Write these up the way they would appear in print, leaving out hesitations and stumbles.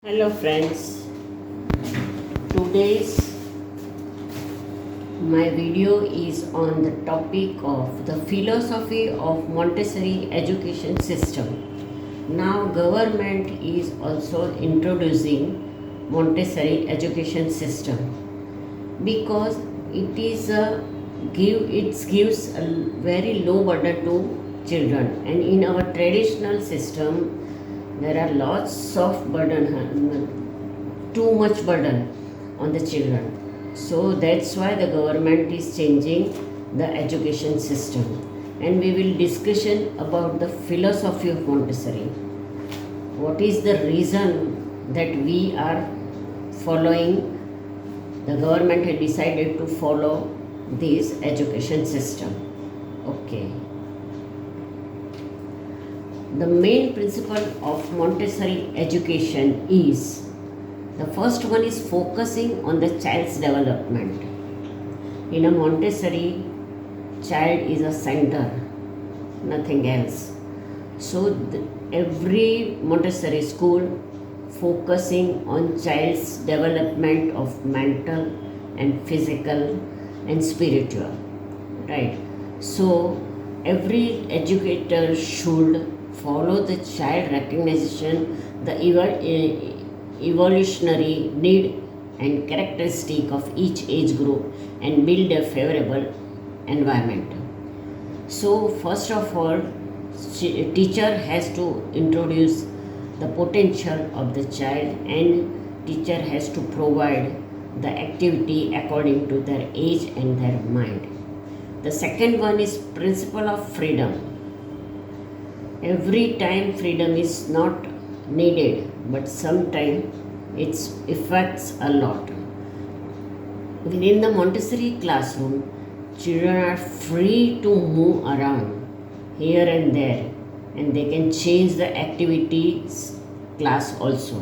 Hello friends, today's my video is on the topic of the philosophy of Montessori education system. Now government is also introducing Montessori education system because it gives a very low burden to children, and in our traditional system there are lots of too much burden on the children. So that's why the government is changing the education system, and we will discussion about the philosophy of Montessori. What is the reason that we are following? The government had decided to follow this education system. Okay. The main principle of Montessori education is, the first one is focusing on the child's development. In a Montessori, child is a center, nothing else. So every Montessori school focusing on child's development of mental and physical and spiritual, right? So every educator should follow the child recognition, the evolutionary need and characteristic of each age group, and build a favorable environment. So first of all, teacher has to introduce the potential of the child, and teacher has to provide the activity according to their age and their mind. The second one is principle of freedom. Every time freedom is not needed, but sometimes it affects a lot. Within the Montessori classroom, children are free to move around here and there, and they can change the activities class also.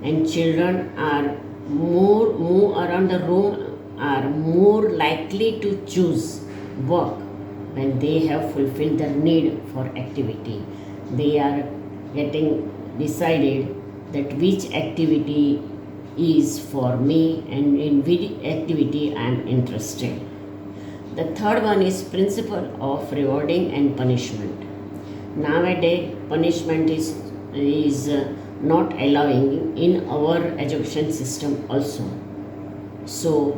And children are move around the room, are more likely to choose work when they have fulfilled their need for activity. They are getting decided that which activity is for me and in which activity I am interested. The third one is principle of rewarding and punishment. Nowadays punishment is not allowing in our education system also. So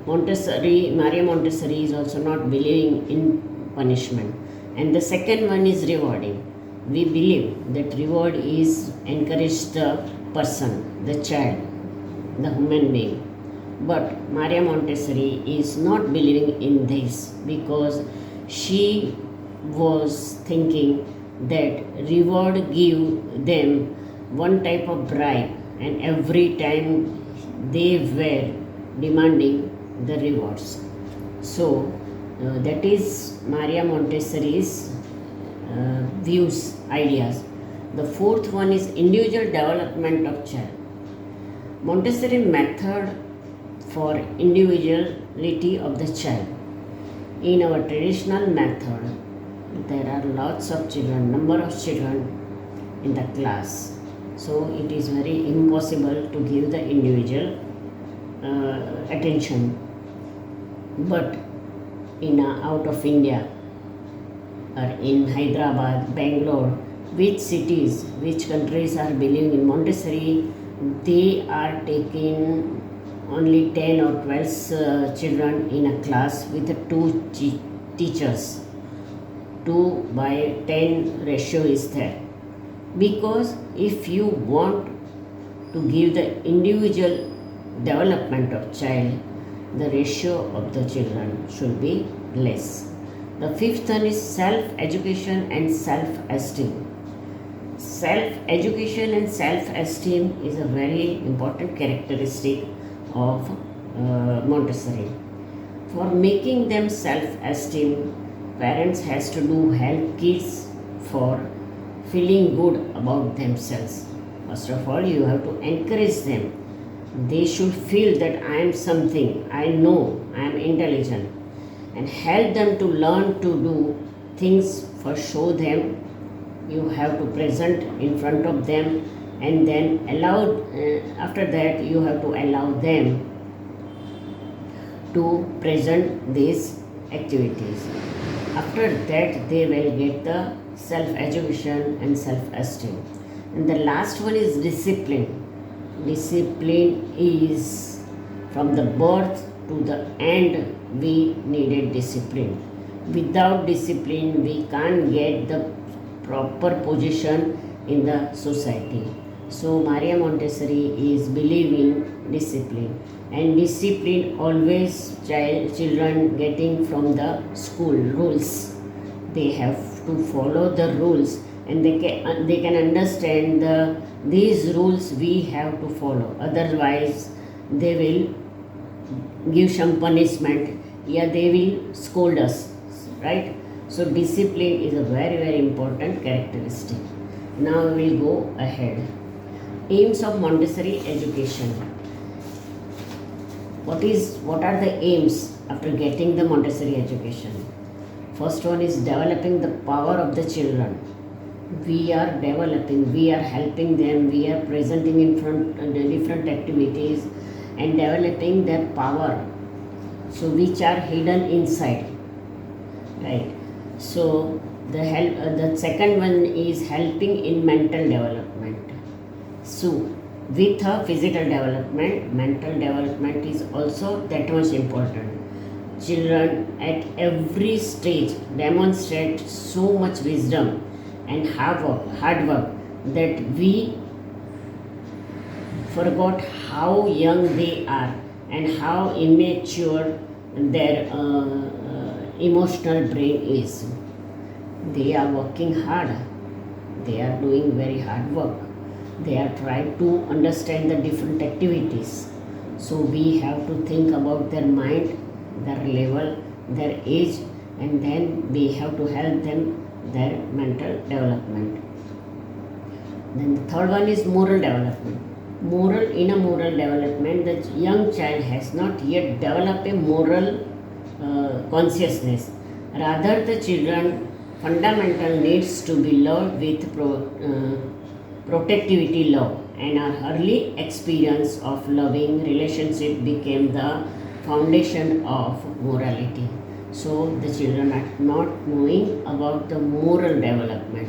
Maria Montessori is also not believing in punishment. And the second one is rewarding. We believe that reward is encourage the person, the child, the human being. But Maria Montessori is not believing in this, because she was thinking that reward give them one type of bribe, and every time they were demanding the rewards. So that is Maria Montessori's views, ideas. The fourth one is individual development of child. Montessori method for individuality of the child. In our traditional method, there are lots of children, number of children in the class. So it is very impossible to give the individual attention. But in out of India, or in Hyderabad, Bangalore, which cities, which countries are believing in Montessori, they are taking only 10 or 12 children in a class with 2 teachers. 2:10 ratio is there. Because if you want to give the individual development of child, the ratio of the children should be less. The fifth one is self-education and self-esteem. Self-education and self-esteem is a very important characteristic of Montessori. For making them self-esteem, parents has to help kids for feeling good about themselves. First of all, you have to encourage them. They should feel that I am something, I know, I am intelligent, and help them to learn to do things. For show them, you have to present in front of them and then after that you have to allow them to present these activities. After that they will get the self-education and self-esteem. And the last one is discipline. Discipline is from the birth to the end we needed discipline. Without discipline we can't get the proper position in the society. So Maria Montessori is believing discipline, and discipline always children getting from the school rules. They have to follow the rules, and they can understand these rules we have to follow. Otherwise they will give some punishment. Yeah, they will scold us, right? So discipline is a very, very important characteristic. Now we will go ahead. Aims of Montessori education. What are the aims after getting the Montessori education? First one is developing the power of the children. We are developing, we are helping them, we are presenting in front different activities and developing their power, so which are hidden inside, right? So the second one is helping in mental development. So with a physical development, mental development is also that much important. Children at every stage demonstrate so much wisdom and hard work that we forgot how young they are and how immature their emotional brain is. They are working hard, they are doing very hard work, they are trying to understand the different activities. So we have to think about their mind, their level, their age, and then we have to help them their mental development. Then the third one is moral development. In a moral development, the young child has not yet developed a moral consciousness. Rather, the children fundamental needs to be loved with protectivity love, and our early experience of loving relationship became the foundation of morality. So the children are not knowing about the moral development,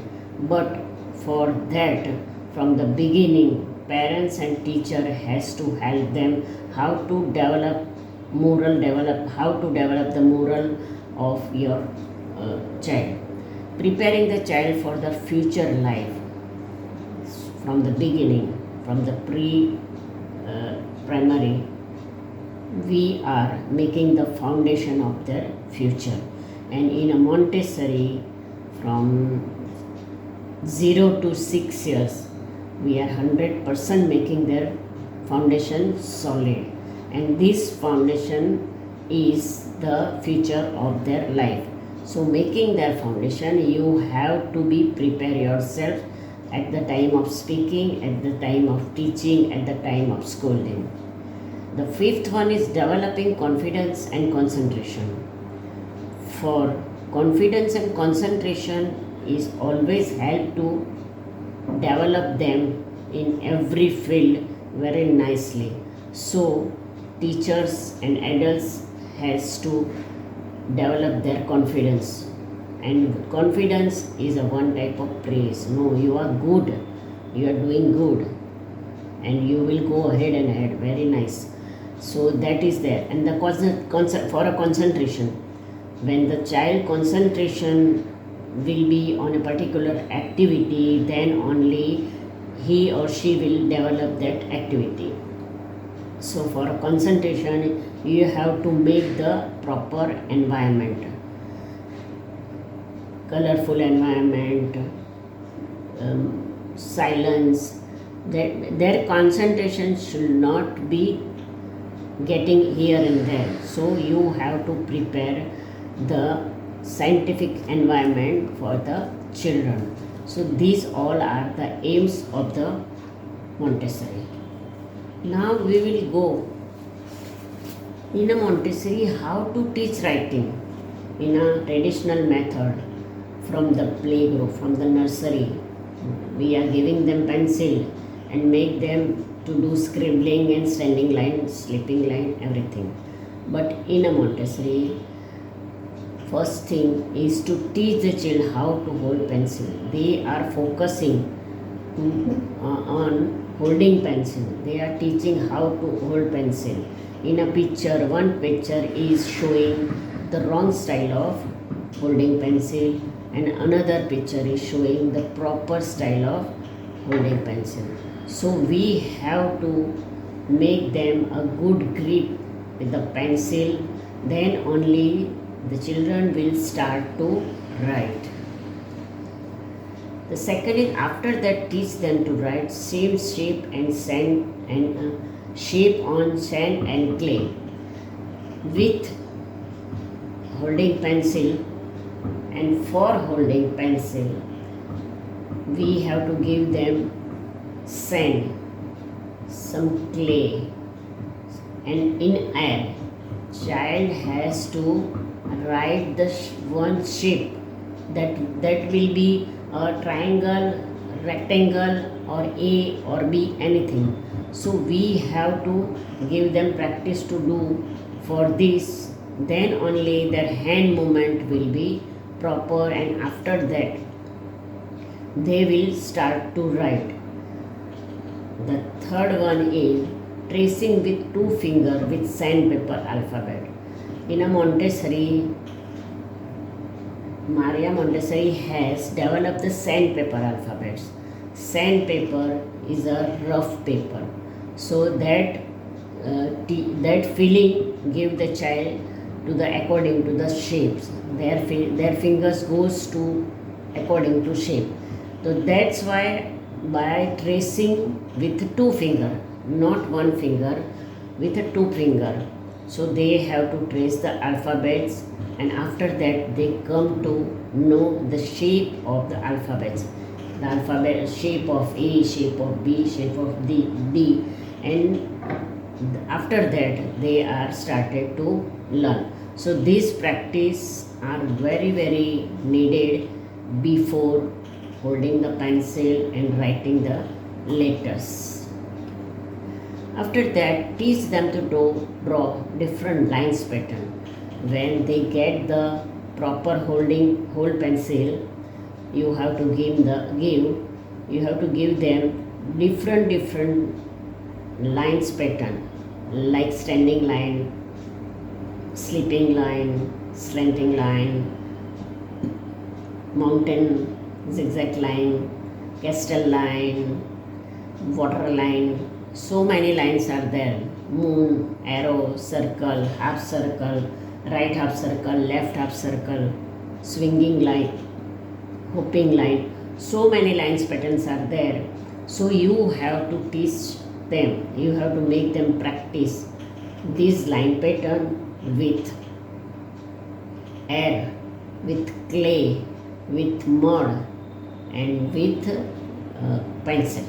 but for that from the beginning parents and teacher has to help them how to develop the moral of your child, preparing the child for the future life from the beginning, from the primary. We are making the foundation of their future. And in a Montessori, from 0 to 6 years, we are 100% making their foundation solid. And this foundation is the future of their life. So making their foundation, you have to be prepare yourself at the time of speaking, at the time of teaching, at the time of scolding. The fifth one is developing confidence and concentration. For confidence and concentration is always help to develop them in every field very nicely. So teachers and adults has to develop their confidence, and confidence is a one type of praise. No, you are good, you are doing good, and you will go ahead and ahead, very nice. So that is there. And the for a concentration, when the child concentration will be on a particular activity, then only he or she will develop that activity. So for a concentration, you have to make the proper environment, colorful environment, silence. That their concentration should not be getting here and there. So you have to prepare the scientific environment for the children. So these all are the aims of the Montessori. Now we will go in a Montessori how to teach writing in a traditional method from the playgroup, from the nursery. We are giving them pencil and make them to do scribbling and standing line, sleeping line, everything. But in a Montessori, first thing is to teach the child how to hold pencil. They are focusing on holding pencil. They are teaching how to hold pencil. In a picture, one picture is showing the wrong style of holding pencil, and another picture is showing the proper style of holding pencil. So we have to make them a good grip with the pencil, then only the children will start to write. The second is, after that, teach them to write same shape and sand and shape on sand and clay with holding pencil. And for holding pencil, we have to give them sand, some clay, and in air, child has to write the one shape that will be a triangle, rectangle, or A or B, anything. So we have to give them practice to do for this. Then only their hand movement will be proper, and after that they will start to write. The third one is tracing with 2 fingers with sandpaper alphabet. In a Montessori, Maria Montessori has developed the sandpaper alphabets. Sandpaper is a rough paper, so that that feeling give the child to the according to the shapes. Their fingers goes to according to shape. So that's why by tracing with 2 finger, not 1 finger, with a 2 finger. So they have to trace the alphabets, and after that they come to know the shape of the alphabets. The alphabet shape of A, shape of B, shape of D, and after that they are started to learn. So these practice are very needed before holding the pencil and writing the letters. After that, teach them to draw different lines pattern. When they get the proper hold pencil, you have to give them different lines pattern, like standing line, sleeping line, slanting line, mountain zigzag line, castle line, water line. So many lines are there: moon, arrow, circle, half circle, right half circle, left half circle, swinging line, hopping line. So many lines patterns are there. So you have to teach them, you have to make them practice this line pattern with air, with clay, with mud, and with pencil.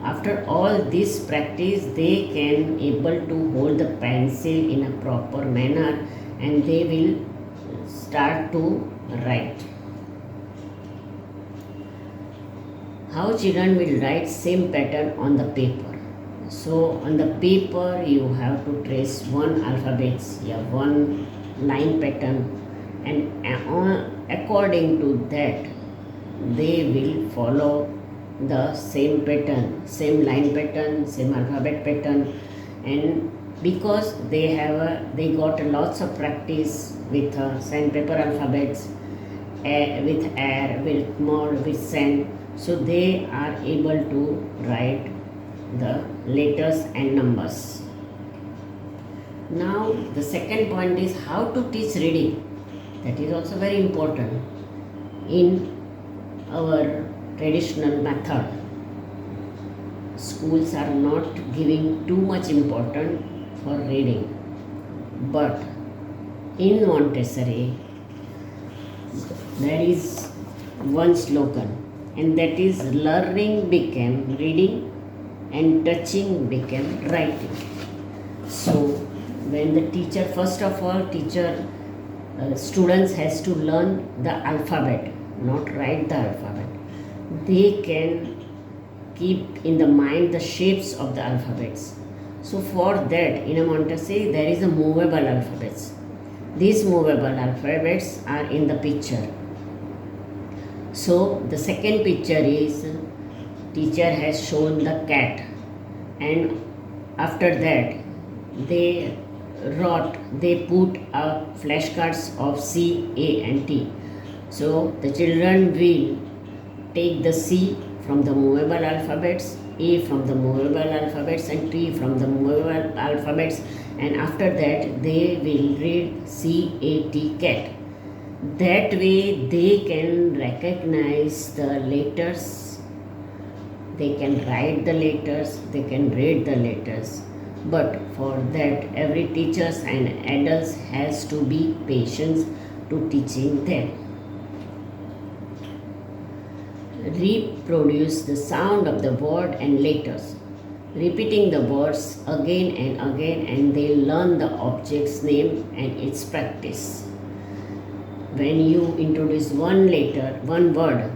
After all this practice, they can able to hold the pencil in a proper manner, and they will start to write. How children will write same pattern on the paper. So on the paper you have to trace one alphabets, one line pattern, and according to that they will follow the same pattern, same line pattern, same alphabet pattern. And because they got lots of practice with sandpaper alphabets, with air, with mud, with sand, so they are able to write the letters and numbers. Now the second point is how to teach reading. That is also very important. In our traditional method, schools are not giving too much importance for reading, but in Montessori there is one slogan, and that is learning became reading and touching became writing. So when the teacher, first of all, students has to learn the alphabet, not write the alphabet. They can keep in the mind the shapes of the alphabets. So for that, in a Montessori, there is a movable alphabets. These movable alphabets are in the picture. So the second picture is teacher has shown the cat, and after that they put flashcards of C, A and T. So the children will take the C from the movable alphabets, A from the movable alphabets and T from the movable alphabets, and after that they will read CAT, cat. That way they can recognize the letters, they can write the letters, they can read the letters. But for that, every teachers and adults has to be patient to teaching them. Reproduce the sound of the word and letters, repeating the words again and again, and they learn the object's name and its practice. When you introduce one letter, one word,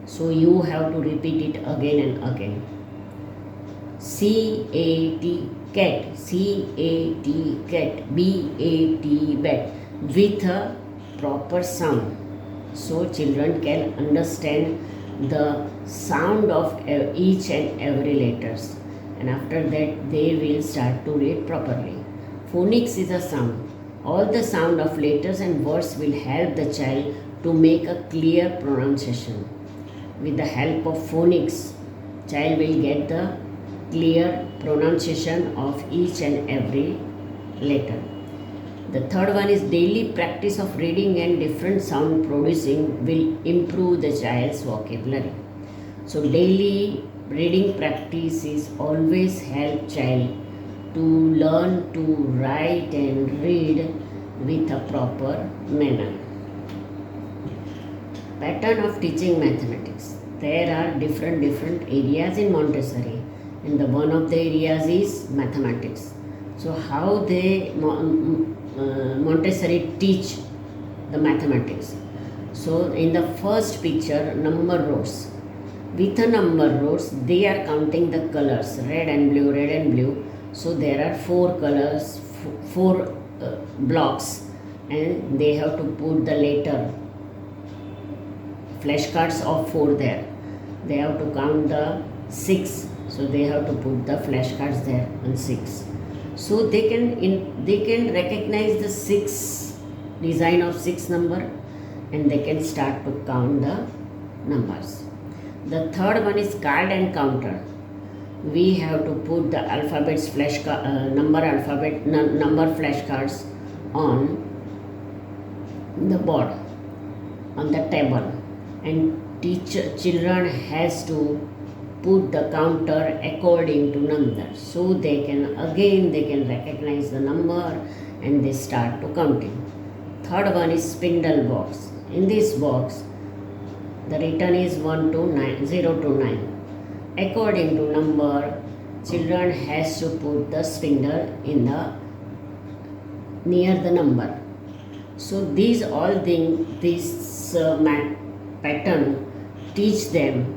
so you have to repeat it again and again. C-A-T, cat, C-A-T, cat, B-A-T, bat, with a proper sound. So children can understand the sound of each and every letters, and after that they will start to read properly. Phonics is a sound. All the sound of letters and words will help the child to make a clear pronunciation. With the help of phonics, child will get the clear pronunciation of each and every letter. The third one is daily practice of reading and different sound producing will improve the child's vocabulary. So daily reading practice is always help child to learn to write and read with a proper manner. Pattern of teaching mathematics. There are different areas in Montessori, and the one of the areas is mathematics. So how they Montessori teach the mathematics. So in the first picture, number rows. With a number rows, they are counting the colors, red and blue, red and blue. So there are 4 colors, 4 blocks, and they have to put the letter, flashcards of 4 there. They have to count the 6, so they have to put the flashcards there on 6. So they can recognize the 6 design of 6 number, and they can start to count the numbers. The third one is card and counter. We have to put the alphabets number flashcards on the board, on the table, and children has to put the counter according to number, so they can recognize the number and they start to counting. Third one is spindle box. In this box, the written is 1 to 9, 0 to 9. According to number, children has to put the spindle in the near the number. So these all things, this pattern teach them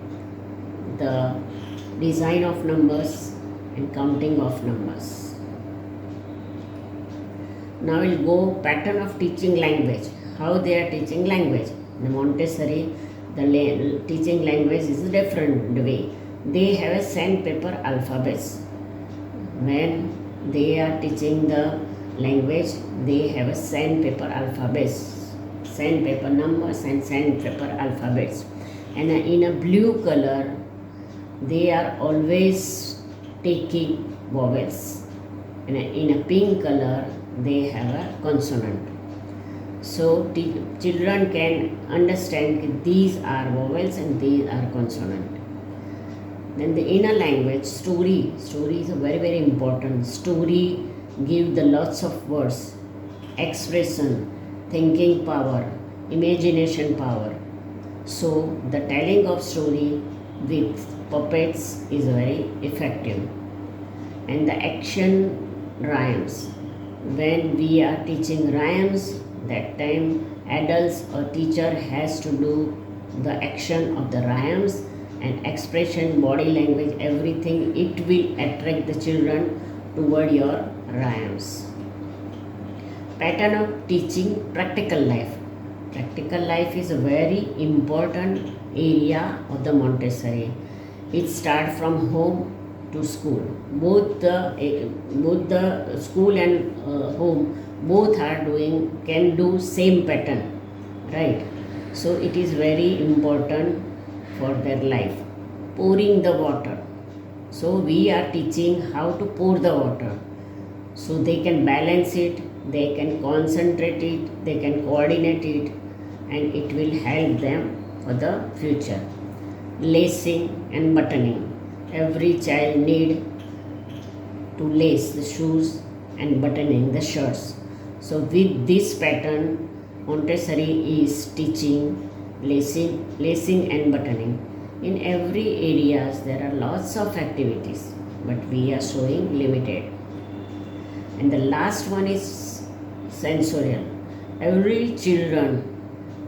the design of numbers and counting of numbers. Now we'll go pattern of teaching language. How they are teaching language. In Montessori, the teaching language is a different way. They have a sandpaper alphabets. When they are teaching the language, they have a sandpaper alphabets, sandpaper numbers and sandpaper alphabets. And in a blue color, they are always taking vowels. And in a pink color, they have a consonant. So children can understand these are vowels and these are consonant. Then the inner language, story is a very important. Story give the lots of words, expression, thinking power, imagination power. So the telling of story with puppets is very effective. And the action rhymes. When we are teaching rhymes, that time adults or teacher has to do the action of the rhymes, and expression, body language, everything, it will attract the children toward your rhymes. Pattern of teaching practical life. Practical life is a very important area of the Montessori. It starts from home to school. Both the school and home both can do same pattern, right? So it is very important for their life. Pouring the water. So we are teaching how to pour the water. So they can balance it, they can concentrate it, they can coordinate it, and it will help them for the future. Lacing and buttoning. Every child need to lace the shoes and buttoning the shirts. So with this pattern, Montessori is teaching lacing and buttoning. In every areas there are lots of activities, but we are showing limited. And the last one is sensorial. Every children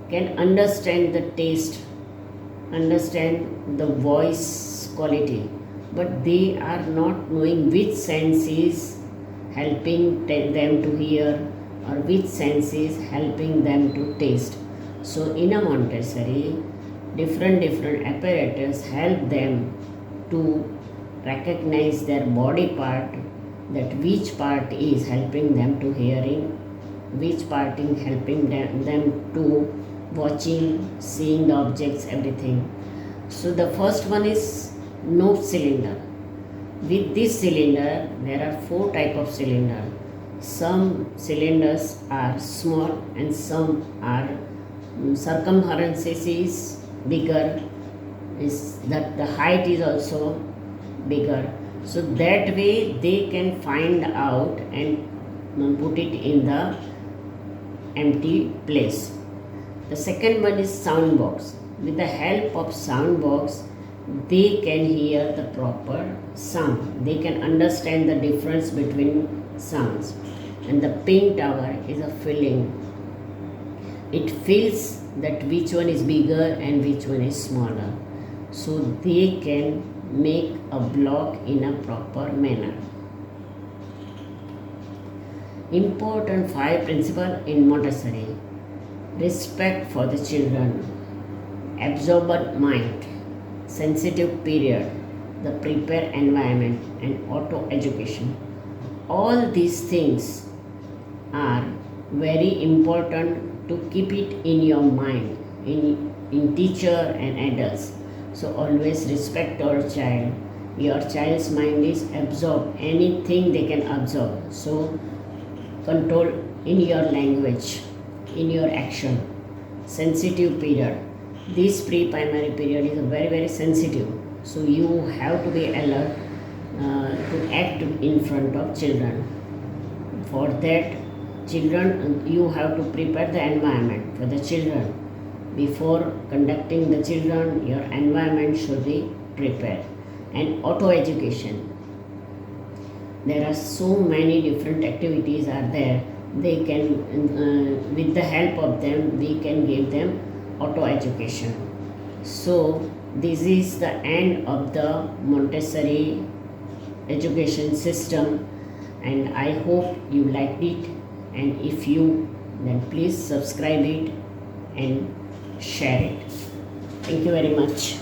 can understand the taste, understand the voice quality, but they are not knowing which sense is helping them to hear or which sense is helping them to taste. So in a Montessori, different apparatus help them to recognize their body part, that which part is helping them to hearing, which part is helping them to watching, seeing the objects, everything. So the first one is note cylinder. With this cylinder, there are 4 types of cylinder. Some cylinders are small and some are circumference is bigger, is that the height is also bigger. So that way they can find out and put it in the empty place. The second one is sound box. With the help of sound box, they can hear the proper sound. They can understand the difference between sounds. And the pink tower is a filling. It feels that which one is bigger and which one is smaller. So they can make a block in a proper manner. Important 5 principles in Montessori. Respect for the children, absorbent mind, sensitive period, the prepare environment, and auto education. All these things are very important to keep it in your mind, in teacher and adults. So always respect your child. Your child's mind is absorb anything they can absorb. So control in your language, in your action. Sensitive period. This pre-primary period is very sensitive. So you have to be alert to act in front of children. For that, you have to prepare the environment for the children. Before conducting the children, your environment should be prepared. And auto education. There are so many different activities are there. They can, with the help of them, we can give them auto education. So this is the end of the Montessori education system, and I hope you liked it. And if you, then please subscribe it and share it. Thank you very much.